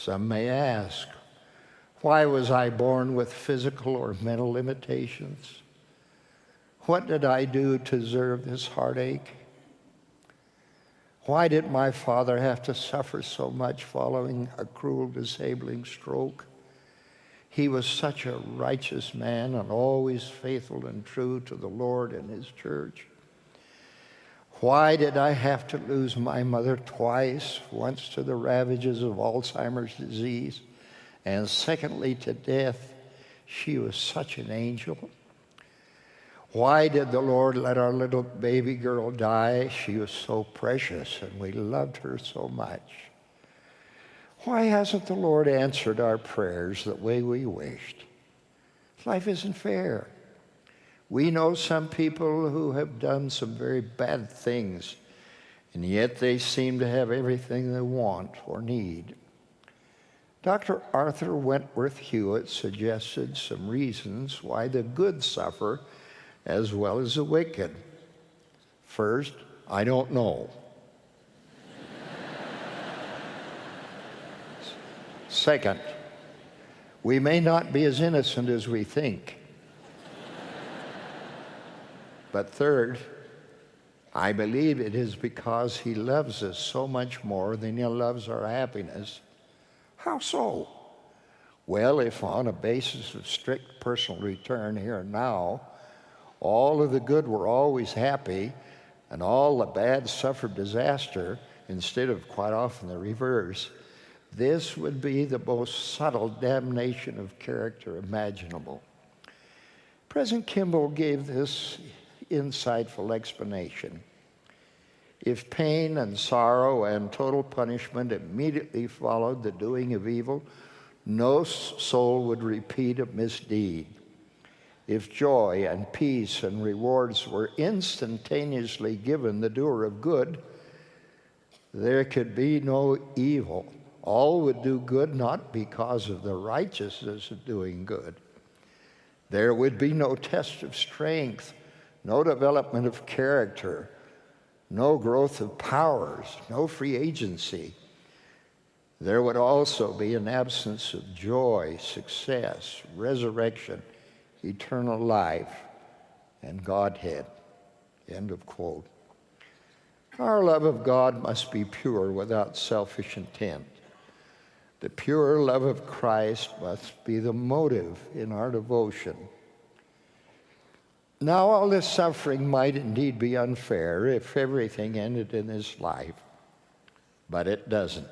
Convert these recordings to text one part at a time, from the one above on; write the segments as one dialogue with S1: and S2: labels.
S1: Some may ask, why was I born with physical or mental limitations? What did I do to deserve this heartache? Why did my father have to suffer so much following a cruel, disabling stroke? He was such a righteous man and always faithful and true to the Lord and His church. Why did I have to lose my mother twice, once to the ravages of Alzheimer's disease, and secondly to death? She was such an angel. Why did the Lord let our little baby girl die? She was so precious, and we loved her so much. Why hasn't the Lord answered our prayers the way we wished? Life isn't fair. We know some people who have done some very bad things, and yet they seem to have everything they want or need. Dr. Arthur Wentworth Hewitt suggested some reasons why the good suffer as well as the wicked. First, I don't know. Second, we may not be as innocent as we think. But third, I believe it is because He loves us so much more than He loves our happiness. How so? Well, if on a basis of strict personal return here and now, all of the good were always happy, and all the bad suffered disaster, instead of quite often the reverse, this would be the most subtle damnation of character imaginable. President Kimball gave this insightful explanation. If pain and sorrow and total punishment immediately followed the doing of evil, no soul would repeat a misdeed. If joy and peace and rewards were instantaneously given the doer of good, there could be no evil. All would do good not because of the righteousness of doing good. There would be no test of strength, no development of character, no growth of powers, no free agency. There would also be an absence of joy, success, resurrection, eternal life, and Godhead. End of quote. Our love of God must be pure without selfish intent. The pure love of Christ must be the motive in our devotion. Now, all this suffering might indeed be unfair if everything ended in this life, but it doesn't.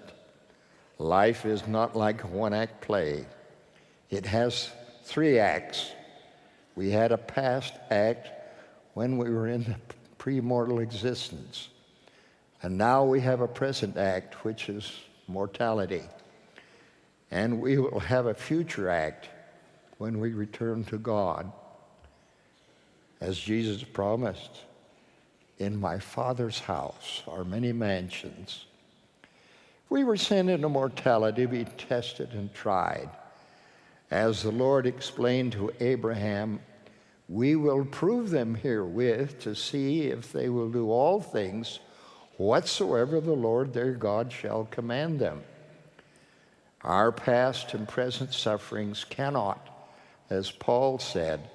S1: Life is not like a one-act play. It has 3 acts. We had a past act when we were in the pre-mortal existence, and now we have a present act, which is mortality. And we will have a future act when we return to God. As Jesus promised, in my Father's house are many mansions. We were sent into mortality to be tested and tried. As the Lord explained to Abraham, we will prove them herewith to see if they will do all things whatsoever the Lord their God shall command them. Our past and present sufferings cannot, as Paul said,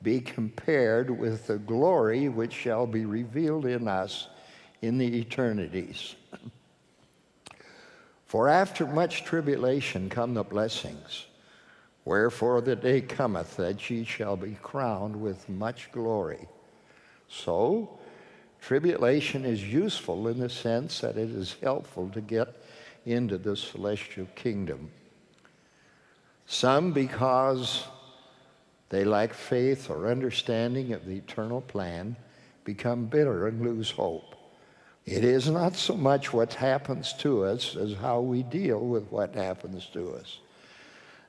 S1: be compared with the glory which shall be revealed in us in the eternities. For after much tribulation come the blessings. Wherefore the day cometh that ye shall be crowned with much glory. So, tribulation is useful in the sense that it is helpful to get into the celestial kingdom. Some, because they lack faith or understanding of the eternal plan, become bitter and lose hope. It is not so much what happens to us as how we deal with what happens to us.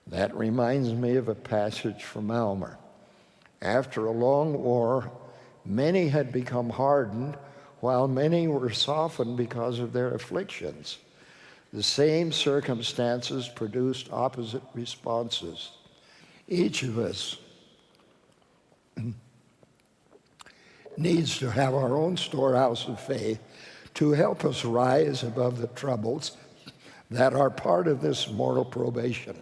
S1: That reminds me of a passage from Alma. After a long war, many had become hardened, while many were softened because of their afflictions. The same circumstances produced opposite responses. Each of us needs to have our own storehouse of faith to help us rise above the troubles that are part of this mortal probation.